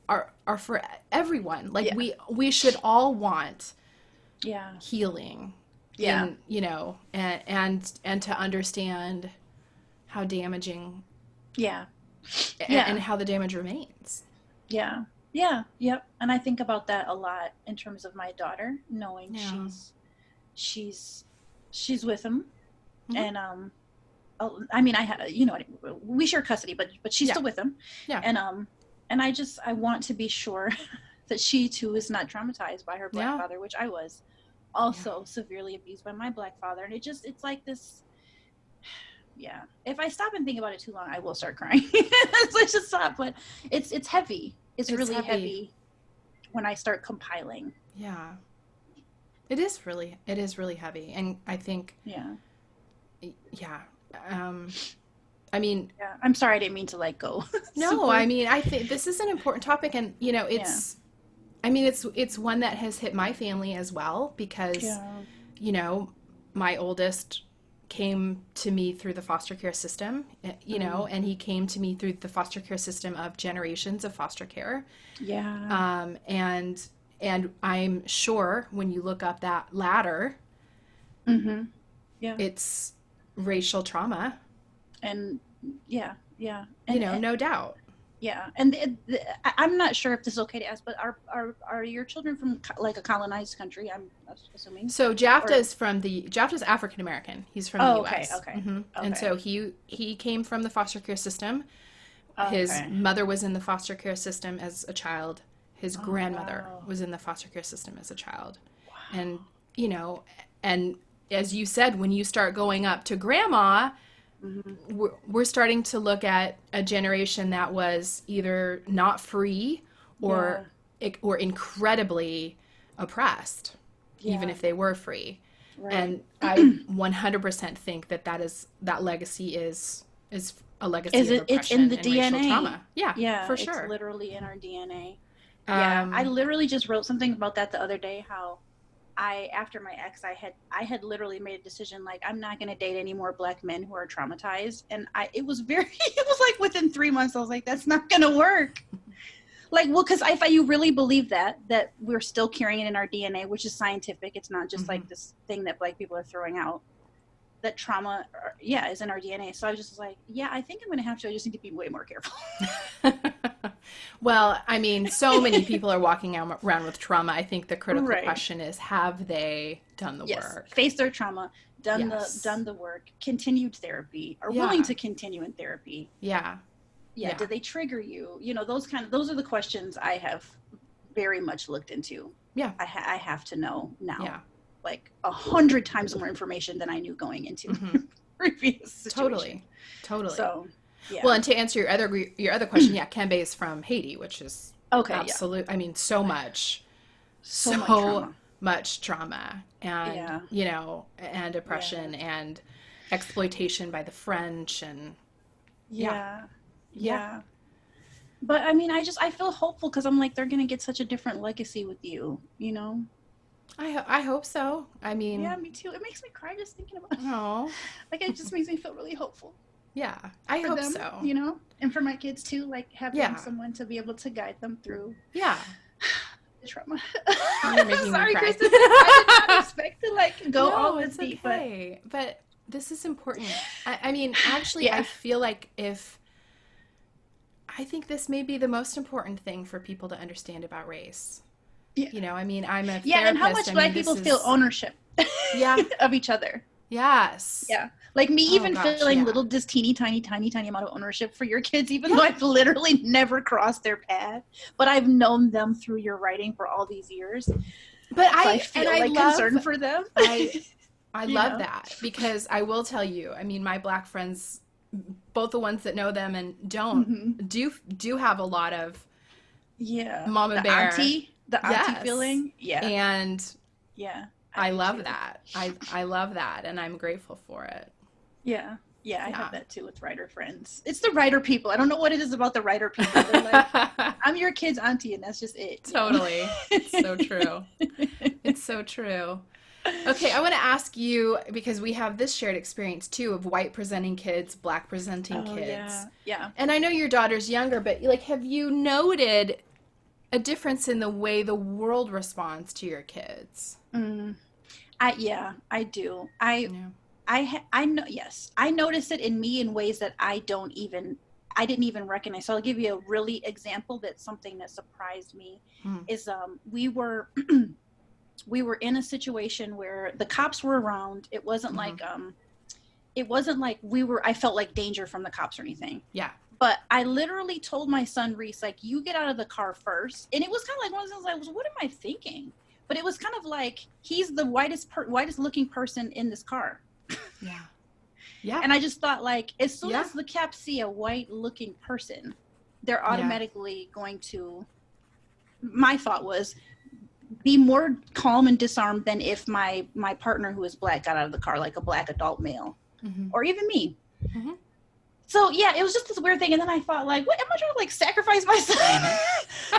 are for everyone. Like, we should all want healing. And to understand how damaging and how the damage remains. Yeah, yep. And I think about that a lot in terms of my daughter, knowing Yeah. she's she's with him, Hmm. and I mean, you know, we share custody, but she's Yeah. still with him, Yeah. and I want to be sure that she too is not traumatized by her black Yeah. father, which I was Yeah. also severely abused by my black father, and it's like this. Yeah, if I stop and think about it too long, I will start crying. So I should stop, but it's heavy. It's It's really heavy. heavy when I start compiling. Yeah. It is really heavy. And I think, Yeah. yeah. Um, I mean, Yeah. I'm sorry I didn't mean to like go no, I super. mean, I think this is an important topic, and Yeah. I mean, it's one that has hit my family as well because, Yeah. you know, my oldest came to me through the foster care system, Mm. and he came to me through the foster care system of generations of foster care. Yeah. And I'm sure when you look up that ladder, Mm-hmm. Yeah. it's racial trauma, And yeah. Yeah. And no doubt. yeah. And I'm not sure if this is okay to ask, but are your children from like a colonized country? I'm assuming. So Or Jafta's African American. He's from the oh, okay. U.S. Okay. And Okay. so he came from the foster care system. His Okay. mother was in the foster care system as a child. His Oh, grandmother wow. was in the foster care system as a child. Wow. And you know, and as you said, when you start going up to grandma, Mm-hmm. we're starting to look at a generation that was either not free Yeah. or incredibly oppressed, even Yeah. if they were free. Right. And I 100% think that legacy is a legacy Is of it's in oppression the and racial DNA. trauma. Yeah, Yeah, for it's sure. literally in our DNA. Yeah, I Um, literally just wrote something about that the other day, how after my ex I had literally made a decision like I'm not going to date any more black men who are traumatized, and I it was very it was like within 3 months I was like that's not going to work. Like, well, cuz if you really believe that we're still carrying it in our DNA, which is scientific, it's not just mhm. like this thing that black people are throwing out, that trauma, yeah, is in our DNA. So I was just like, yeah, I think I'm going to have to, I just need to be way more careful. Well, I mean, so many people are walking around with trauma. I think the critical Right. question is, have they done the Yes. work? Face their trauma, Yes. done the work, continued therapy, are willing Yeah. to continue in therapy. Yeah. Yeah. Yeah. Did they trigger you? You know, those are the questions I have very much looked into. Yeah. I have to know now, Yeah. like 100 times more information than I knew going into Hmm. previous situation. Totally. Totally. So, Well, yeah. and to answer your other question, yeah, Kembe is from Haiti, which is Okay. Yeah. absolute. I mean, So much so trauma. much trauma, and Yeah. and Yeah. oppression and exploitation by the French, and yeah, Yeah. yeah. Yeah. But I mean, I feel hopeful because I'm like, they're going to get such a different legacy with you, you know? I hope so. I Yeah, mean, me too. It makes me cry just thinking about it. oh, Like, it just makes me feel really hopeful yeah, I for hope them, so. you know? And for my kids too, like having Yeah, someone to be able to guide them through yeah. the trauma. You're making me Sorry, cry. Kristen. I did not expect to like go all No, this it's deep, but okay. But this is important. I mean, actually, I yeah. feel like if I think this may be the most important thing for people to understand about race. Yeah. I mean, I'm a Yeah, and how therapist. much I black mean, this people feel is, ownership yeah, of each other. yes. Yeah. Like me Oh even gosh, feeling yeah. little this teeny tiny amount of ownership for your kids, even Yeah. though I've literally never crossed their path, but I've known them through your writing for all these years. But So I and feel like concern for them. I I You love know? that because I will tell you, I mean, my black friends, both the ones that know them and don't, Hmm. do have a lot of Yeah. mama bear. The auntie Yes. feeling. Yeah. And Yeah. I I do love too. that. I love that and I'm grateful for it. Yeah. Yeah, I have Yeah. that too with writer friends. It's the writer people. I don't know what it is about the writer people. They're like, I'm your kid's auntie, and that's just it, you know? Totally. It's so true. It's so true. Okay, I want to ask you because we have this shared experience too of white presenting kids, black presenting Oh, kids. yeah. Yeah. And I know your daughter's younger, but like have you noted a difference in the way the world responds to your kids? Mm. Yeah, I do. Yeah. I know, yes, I notice it in me in ways that I don't even I didn't even recognize. So I'll give you a really example that's something that surprised me is we were we were in a situation where the cops were around. It wasn't like I felt like danger from the cops or anything. Yeah. But I literally told my son Reese, like, you get out of the car first. And it was kind of like one of those things, like, what am I thinking? But it was kind of like, he's the whitest looking person in this car. Yeah. Yeah. And I just thought, like, as soon as the cops see a white looking person, they're automatically going to, my thought was, be more calm and disarmed than if my partner who is black got out of the car, like a black adult male, or even me. So yeah, it was just this weird thing. And then I thought, like, what am I trying to, like, sacrifice my son?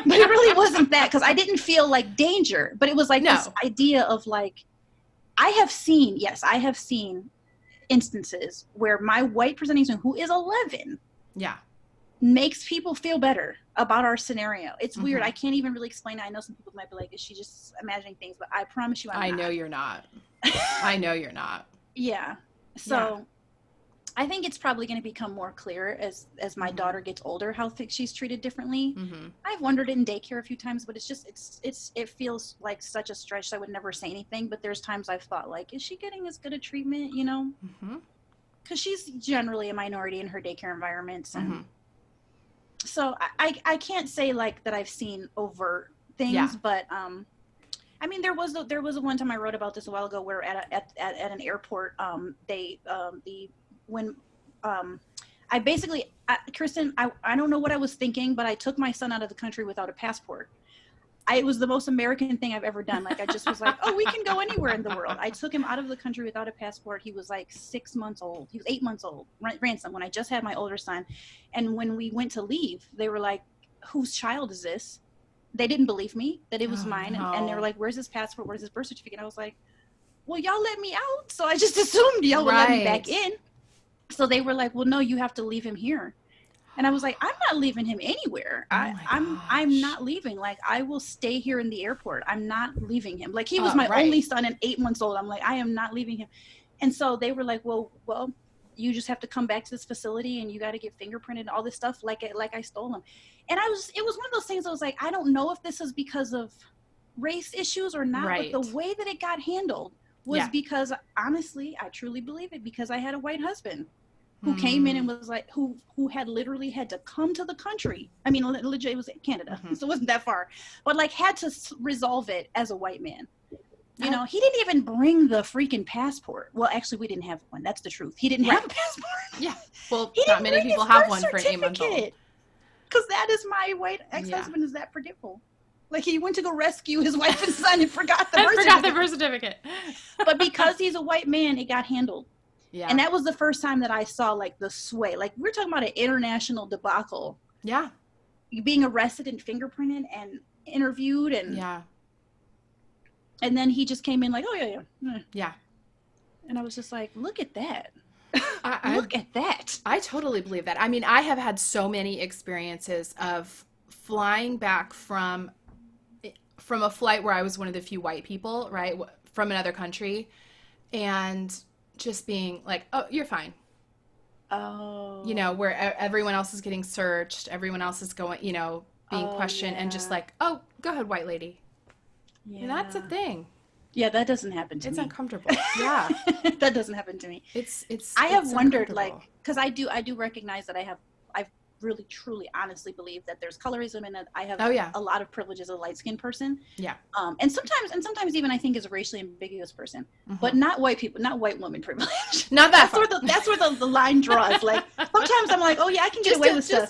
But it really wasn't that, because I didn't feel like danger, but it was like this idea of, like, I have seen instances where my white presenting son, who is 11, makes people feel better about our scenario. It's weird. I can't even really explain it. I know some people might be like, is she just imagining things? But I promise you, I know you're not. I know you're not. Yeah. So I think it's probably going to become more clear as my daughter gets older, how she's treated differently. I've wondered in daycare a few times, but it feels like such a stretch. So I would never say anything, but there's times I've thought, like, is she getting as good a treatment, you know? Because she's generally a minority in her daycare environments. And so I can't say, like, that I've seen overt things, but I mean, there was a one time I wrote about this a while ago where at an airport, I basically, Kristen, I don't know what I was thinking, but I took my son out of the country without a passport. It was the most American thing I've ever done. Like, I just was like, oh, we can go anywhere in the world. I took him out of the country without a passport. He was like 6 months old. He was 8 months old, Ransom, when I just had my older son. And when we went to leave, they were like, whose child is this? They didn't believe me that it was mine. No. And they were like, where's his passport? Where's his birth certificate? I was like, well, y'all let me out. So I just assumed y'all would let me back in. So they were like, well, no, you have to leave him here. And I was like, I'm not leaving him anywhere. I'm not leaving. Like, I will stay here in the airport. I'm not leaving him. Like, he was my only son and 8 months old. I'm like, I am not leaving him. And so they were like, well, you just have to come back to this facility and you got to get fingerprinted and all this stuff. Like I stole him. And it was one of those things I was like, I don't know if this is because of race issues or not, but the way that it got handled was because, honestly, I truly believe it, because I had a white husband who came in and was like, who had literally had to come to the country. I mean, legit, it was Canada, so it wasn't that far, but like had to resolve it as a white man. You know, he didn't even bring the freaking passport. Well, actually, we didn't have one. That's the truth. He didn't have a passport. Yeah. Well, not many people have one for 8 months old. Because that is my white ex-husband is that forgetful. Like, he went to go rescue his wife and son and forgot the birth certificate. But because he's a white man, it got handled. Yeah. And that was the first time that I saw, like, the sway. Like, we're talking about an international debacle. Yeah. Being arrested and fingerprinted and interviewed and... Yeah. And then he just came in like, oh, yeah. Yeah. And I was just like, look at that. Look at that. I totally believe that. I mean, I have had so many experiences of flying back from a flight where I was one of the few white people, right, from another country, and just being like, oh, you're fine. Oh. You know, where everyone else is getting searched, everyone else is going, you know, being questioned, and just like, oh, go ahead, white lady. Yeah. And that's a thing. Yeah, that doesn't happen to me. It's uncomfortable. Yeah. That doesn't happen to me. I have wondered, like, because I do recognize that I really, truly, honestly believe that there's colorism and that I have a lot of privilege as a light-skinned person. Yeah. And sometimes even I think as a racially ambiguous person, but not white people, not white woman privilege. Not that that's where the line draws. Like, sometimes I'm like, oh yeah, I can get away with stuff.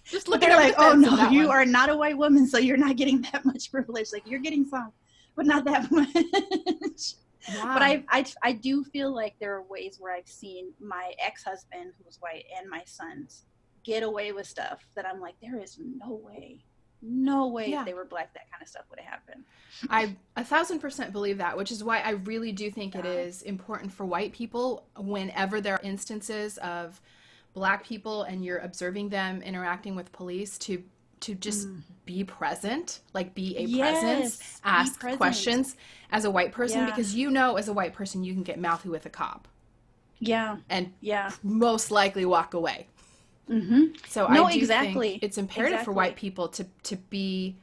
Just look. They're like, oh no, you are not a white woman, so you're not getting that much privilege. Like, you're getting some, but not that much. Yeah. But I do feel like there are ways where I've seen my ex-husband, who was white, and my sons get away with stuff that I'm like, there is no way if they were black, that kind of stuff would have happened. I 1,000% believe that, which is why I really do think it is important for white people, whenever there are instances of Black people and you're observing them interacting with police, to just be present, like be a presence, ask questions as a white person, because you know, as a white person, you can get mouthy with a cop. Yeah. And most likely walk away. So I No, do think exactly. it's imperative for white Exactly. people to be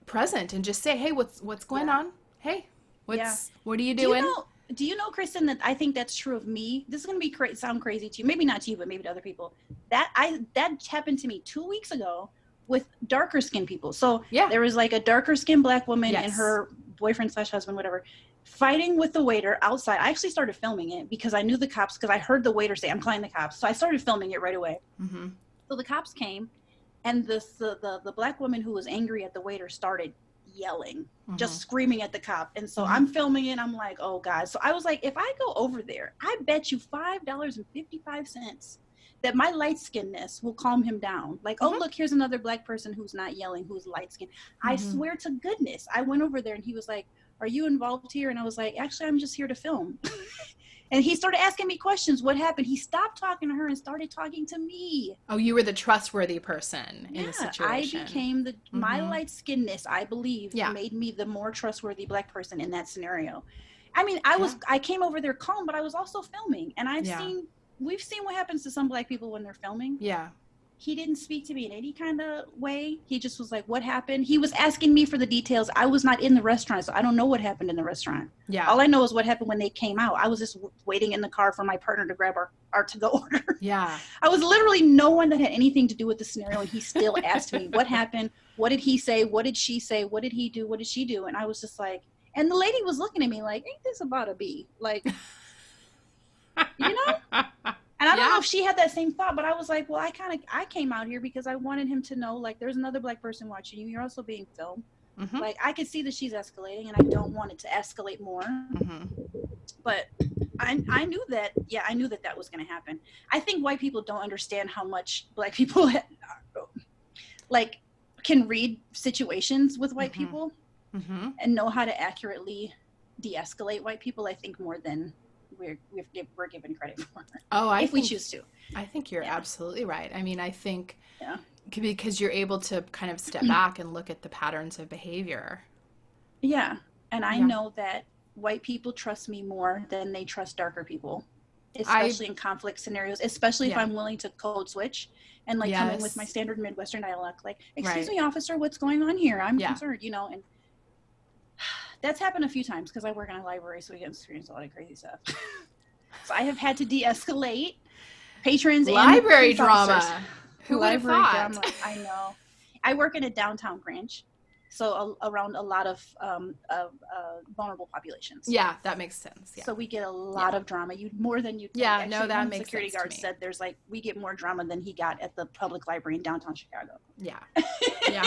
present and just say, "Hey, what's going Yeah. on? Hey, Yeah. what are you Do you doing?" know? Do you know, Kristen, that I think that's true of me? This is gonna be sound crazy to you. Maybe not to you, but maybe to other people. That happened to me 2 weeks ago with darker skinned people. So Yeah. there was like a darker skinned black woman and Yes. her boyfriend slash husband, whatever, fighting with the waiter outside. I actually started filming it because I knew the cops, because I heard the waiter say, "I'm calling the cops." So I started filming it right away. Mm-hmm. So the cops came, and the black woman who was angry at the waiter started yelling, Mm-hmm. just screaming at the cop. And so Mm-hmm. I'm filming it, and I'm like, oh god. So I was like, if I go over there, I bet you $5.55 that my light skinnedness will calm him down. Like, oh Mm-hmm. look, here's another black person who's not yelling, who's light skinned. I Mm-hmm. swear to goodness, I went over there and he was like, "Are you involved here?" And I was like, "Actually, I'm just here to film." And he started asking me questions. What happened? He stopped talking to her and started talking to me. Oh, you were the trustworthy person in the Yeah, I situation. became my Mm-hmm. light skinnedness, I believe, Yeah. made me the more trustworthy black person in that scenario. I mean, Yeah. I came over there calm, but I was also filming, and Yeah. we've seen what happens to some black people when they're filming. Yeah. He didn't speak to me in any kind of way. He just was like, "What happened?" He was asking me for the details. I was not in the restaurant, so I don't know what happened in the restaurant. Yeah. All I know is what happened when they came out. I was just waiting in the car for my partner to grab our to-go order. Yeah. I was literally no one that had anything to do with the scenario, and he still asked me, "What happened? What did he say? What did she say? What did he do? What did she do?" And I was just like, and the lady was looking at me like, "Ain't this about a bee?" Like, you know? And I don't know Yeah. if she had that same thought, but I was like, well, I came out here because I wanted him to know, like, there's another black person watching you. You're also being filmed. Mm-hmm. Like, I could see that she's escalating, and I don't want it to escalate more. Mm-hmm. But I knew that, yeah, I knew that that was going to happen. I think white people don't understand how much black people, like, can read situations with white Mm-hmm. people Mm-hmm. and know how to accurately de-escalate white people, I think, more than we're given credit for. Oh, if we choose to. I think you're Yeah. absolutely right. I mean, I think Yeah. because you're able to kind of step back and look at the patterns of behavior. Yeah. And I Yeah. know that white people trust me more than they trust darker people, I especially in conflict scenarios, especially if yeah. I'm willing to code switch and like come in with my Yes. standard Midwestern dialect, like, "Excuse Right. me, officer, what's going on here? I'm Yeah. concerned," you know, and that's happened a few times because I work in a library, so we get to experience a lot of crazy stuff. So I have had to de-escalate patrons Library and drama. officers. Who would have Library thought? drama. I know. I work in a downtown branch, so around a lot of vulnerable populations. Yeah, that makes sense. Yeah. So we get a lot of drama. You more than you think. Yeah, Actually, no, that one makes security sense to guard me. said there's like we get more drama than he got at the public library in downtown Chicago. Yeah. Yeah.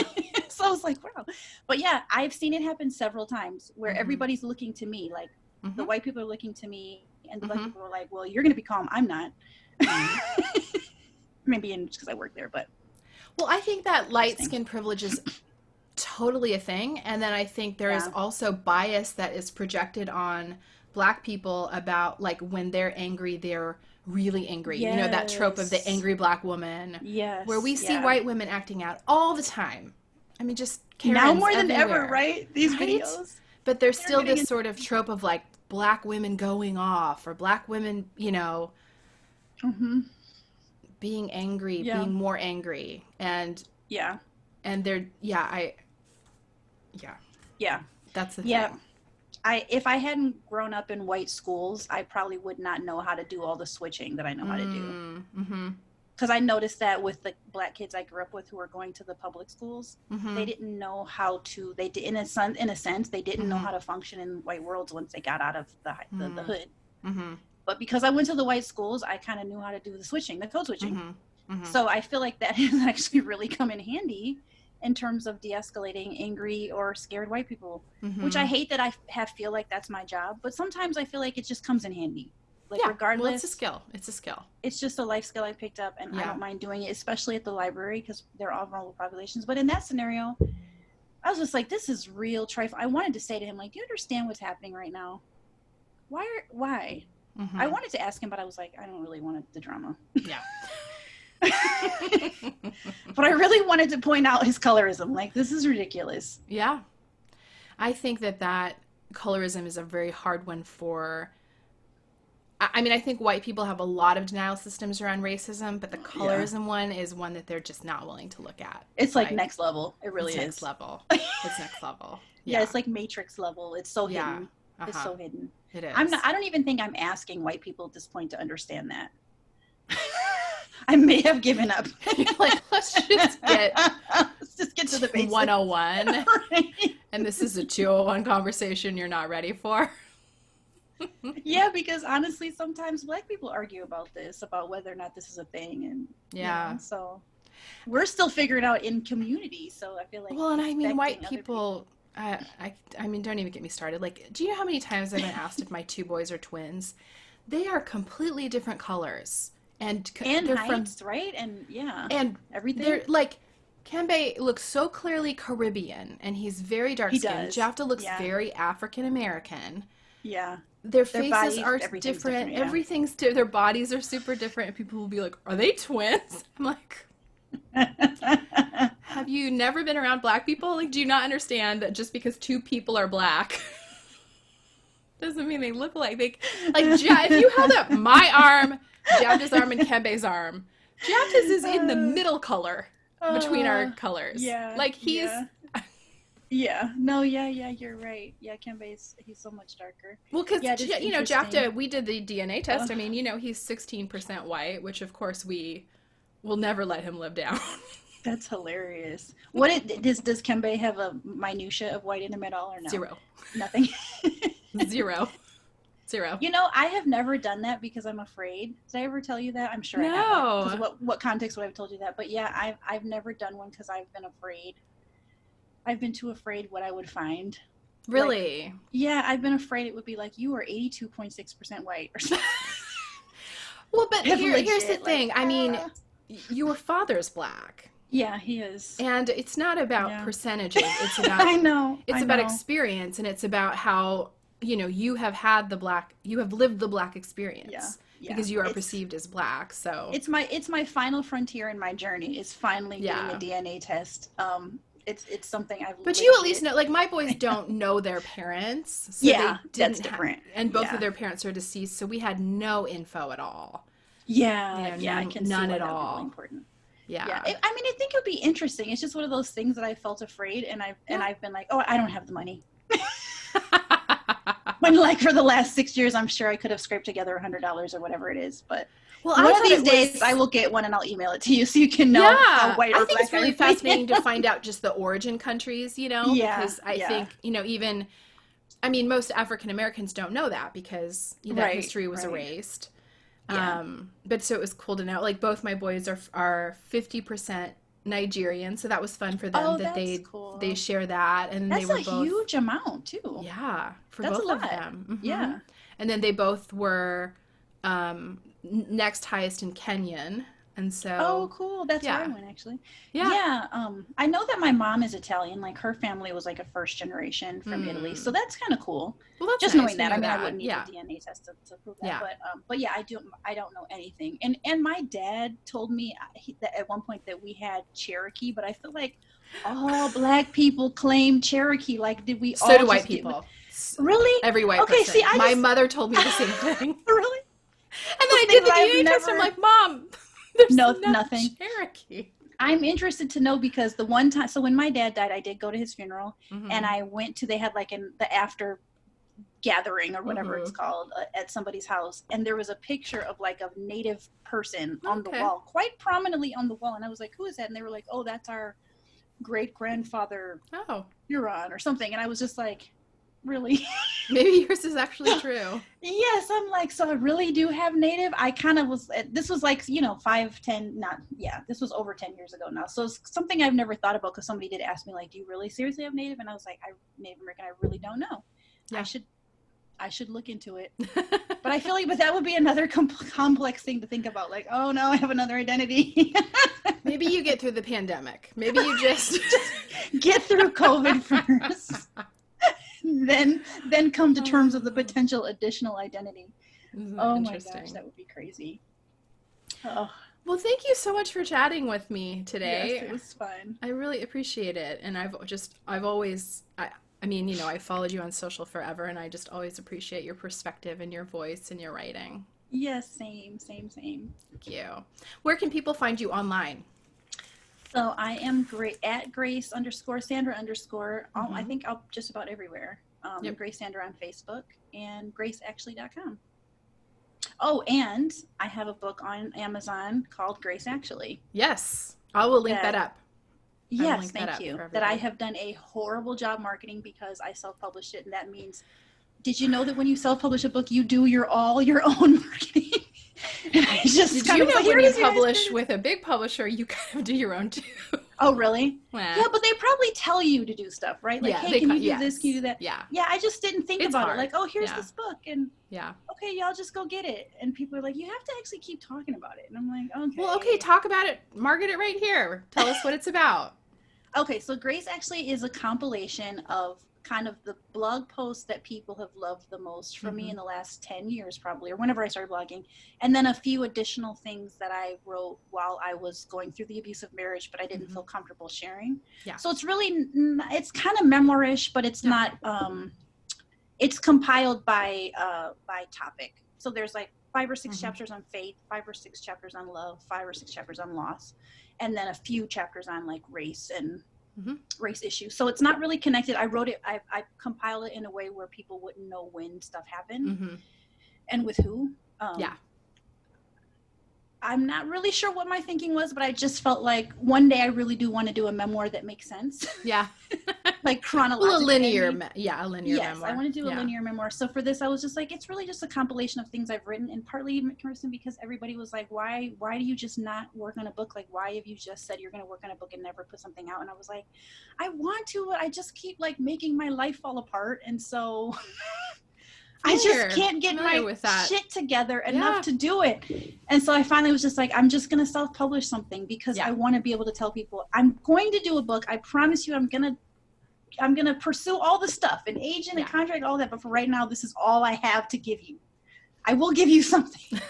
So I was like, wow. But yeah, I've seen it happen several times where Mhm. everybody's looking to me, like the Mhm. white people are looking to me, and the black Mhm. people are like, well, you're going to be calm. I'm not. Maybe just because I work there, but Well, I think that light interesting. skin privilege is totally a thing. And then I think there is Yeah. also bias that is projected on Black people about like when they're angry, they're really angry. You know, that trope of the Yes. angry Black woman, Yes. where we see Yeah. white women acting out all the time. I mean, just Karens Now more than ever, everywhere. right? These Right? videos. But there's They're still getting this sort of trope of like Black women going off or Black women, you know, Mm-hmm. being angry, Yeah. being more angry. And Yeah. they're, yeah, Yeah. that's the Yeah. thing. If I hadn't grown up in white schools, I probably would not know how to do all the switching that I know how to do. Mm-hmm. Because I noticed that with the Black kids I grew up with who were going to the public schools, Mm-hmm. they didn't know how to. They did, in a sense, they didn't know Mhm. how to function in white worlds once they got out of the Mhm. hood. Mm-hmm. But because I went to the white schools, I kind of knew how to do the switching, the code switching. Mm-hmm. Mm-hmm. So I feel like that has actually really come in handy in terms of de-escalating angry or scared white people, which I hate that I feel like that's my job. But sometimes I feel like it just comes in handy. Like regardless, well, it's a skill. It's a skill. It's just a life skill I picked up, and I Yeah. don't mind doing it, especially at the library because they're all vulnerable populations. But in that scenario, I was just like, this is real trifle. I wanted to say to him, like, do you understand what's happening right now? Why? Mm-hmm. I wanted to ask him, but I was like, I don't really want the drama. Yeah. But I really wanted to point out his colorism. Like, this is ridiculous. Yeah. I think that colorism is a very hard one for I mean, I think white people have a lot of denial systems around racism, but the Yeah. colorism one is one that they're just not willing to look at. It's like next level. It It's really next is. level. It's next level. Yeah, Yeah. it's like Matrix level. It's so Yeah. hidden. It's Uh-huh. so hidden. It I'm not is. I don't even think I'm asking white people at this point to understand that. I may have given up. You're like, Let's just get to the basics. 101. Right. And this is a 201 conversation you're not ready for. Yeah, because honestly, sometimes black people argue about this, about whether or not this is a thing, and Yeah. so we're still figuring out in community. So I feel like Well, and I mean, white expecting other people, I mean, don't even get me started. Like, do you know how many times I've been asked if my two boys are twins? They are completely different colors. And they're heights, right? And and everything. they're like, Kembe looks so clearly Caribbean, and he's very dark skinned. does. Jafta looks Yeah. very African American. Yeah. Their faces bodies, are everything's different. yeah. Everything's their bodies are super different, and people will be like, "Are they twins?" I'm like, "Have you never been around black people? Like, do you not understand that just because two people are black doesn't mean they look like they like?" If you held up my arm, Jafta's arm, and Kembe's arm, Jafta's is in the middle color between our colors. Yeah. Like he's. Yeah. No, yeah, you're right. Yeah, he's so much darker. Well, because, you know, Jafta, we did the DNA test. I mean, you know, he's 16% white, which, of course, we will never let him live down. That's hilarious. Does Kembe have a minutia of white in him at all or no? Zero. Nothing? Zero. You know, I have never done that because I'm afraid. Did I ever tell you that? I'm sure I haven't. 'Cause what context would I have told you that? But yeah, I've never done one because I've been afraid. I've been too afraid what I would find. Really? Like, yeah, I've been afraid it would be like, you are 82.6% white or something. Well, but here's the Legit, thing. I mean, your father's black. Yeah, he is. And it's not about percentages. It's about I know. It's about experience, and it's about how, you know, you have lived the black experience. Yeah. Because you are perceived as black. So it's my final frontier in my journey is finally getting a DNA test. It's something I've. But you at least know, like, my boys don't know their parents, so they that's different. And both of their parents are deceased, so we had no info at all. Yeah, you know, I can none see at why all. That would be really important. Yeah. I mean, I think it would be interesting. It's just one of those things that I felt afraid, and I've been like, oh, I don't have the money. When, like, for the last 6 years, I'm sure I could have scraped together $100 or whatever it is, but. Well, one of these days, I will get one and I'll email it to you so you can know how white or black. I think it's really fascinating to find out just the origin countries, you know, because I think, you know, even, I mean, most African Americans don't know that because that history was erased. But so it was cool to know, like, both my boys are 50% Nigerian, so that was fun for them that they share that, and that's they were both huge amount too. Yeah, for that's both of them. Mm-hmm. Yeah, and then they both were next highest in Kenyan, and so cool. That's where I went actually. Yeah. I know that my mom is Italian. Like, her family was like a first generation from Italy, so that's kind of cool. Well, that's just nice knowing that. I mean, that. I wouldn't need a DNA test to prove that. But yeah, I don't know anything. And my dad told me that at one point that we had Cherokee, but I feel like all black people claim Cherokee. Like, did we? So do white people. Really? Every white person. See, my mother told me the same thing. Really? And then I did the DNA test. I'm like, Mom, there's nothing. Cherokee. I'm interested to know because the one time, so when my dad died, I did go to his funeral, and I went to, they had like the after gathering or whatever it's called at somebody's house, and there was a picture of like a native person on the wall, quite prominently on the wall, and I was like, who is that? And they were like, oh, that's our great grandfather Huron or something, and I was just like, really? Maybe yours is actually true. Yes, I'm like, so I really do have native. I kind of was, this was like, you know, this was over 10 years ago now. So it's something I've never thought about because somebody did ask me, like, do you really seriously have native? And I was like, Native American, I really don't know. Yeah. I should look into it. But I feel like, but that would be another complex thing to think about. Like, oh no, I have another identity. Maybe you get through the pandemic. Maybe you just get through COVID first. Then come to terms with the potential additional identity. Oh my gosh, that would be crazy. Oh. Well, thank you so much for chatting with me today. Yes, it was fun. I really appreciate it, and I've I mean, you know, I followed you on social forever, and I just always appreciate your perspective and your voice and your writing. Yes, same, same, same. Thank you. Where can people find you online? So I am great at Grace underscore Sandra underscore. I Mm-hmm. think I'll just about everywhere. Yep. Grace Sandra on Facebook and graceactually.com. Oh, and I have a book on Amazon called Grace Actually. Yes. I will link that That, up. I will yes, link that thank up you. for That I everybody. have done a horrible job marketing because I self-published it, and that means, did you know that when you self-publish a book, you do all your own marketing? And I just Did kind you of was know like, here when it you is, you guys. Here publish it is. with a big publisher, you kind of do your own too? Oh, really? Nah. Yeah, but they probably tell you to do stuff, right? Like, Yeah, hey, can you do this? Can you yes. do that? Yeah. Yeah, I just didn't think It's about it. hard. Like, oh, here's Yeah. this book, and Yeah. okay, y'all just go get it. And people are like, you have to actually keep talking about it. And I'm like, Well, okay, okay. talk about it. Market it right here. Tell us what it's about. Okay, so Grace actually is a compilation of kind of the blog posts that people have loved the most from me Mm-hmm. in the last 10 years, probably, or whenever I started blogging. And then a few additional things that I wrote while I was going through the abusive marriage, but I didn't Mm-hmm. feel comfortable sharing. Yeah. So it's really, it's kind of memoirish, but it's Yeah. not, it's compiled by topic. So there's like 5 or 6 Mm-hmm. chapters on faith, 5 or 6 chapters on love, 5 or 6 chapters on loss, and then a few chapters on like race and Mm-hmm. race issues. So it's not really connected. I wrote it, I compiled it in a way where people wouldn't know when stuff happened Mm-hmm. and with who. Yeah. I'm not really sure what my thinking was, but I just felt like one day I really do want to do a memoir that makes sense. Yeah. Like Well, a chronologically. linear, a linear Yes, memoir. I want to do a Yeah. linear memoir. So for this, I was just like, it's really just a compilation of things I've written, and partly, Kristen, because everybody was like, why do you just not work on a book? Like, why have you just said you're going to work on a book and never put something out? And I was like, I want to, but I just keep like making my life fall apart. And so I just can't get Familiar my with that. shit together Yeah. enough to do it. And so I finally was just like, I'm just going to self-publish something because Yeah. I want to be able to tell people I'm going to do a book. I promise you, I'm going to pursue all the stuff, an agent, Yeah. a contract, all that. But for right now, this is all I have to give you. I will give you something.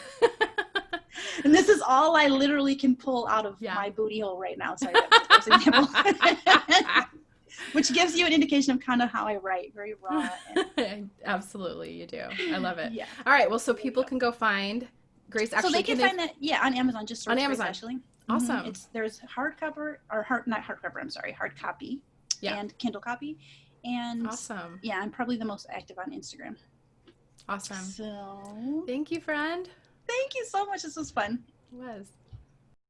And this is all I literally can pull out of Yeah. my booty hole right now. Sorry, that was an example. Which gives you an indication of kind of how I write, very raw. And, Absolutely, you do. I love it. yeah. All right, well, so people can go find Grace Actually. So they can find that, on Amazon. Just search On Grace Amazon. Actually. Awesome. There's hard copy, Yeah. and Kindle copy. And Awesome. yeah, I'm probably the most active on Instagram. Awesome. So Thank you, friend. thank you so much. This was fun. It was.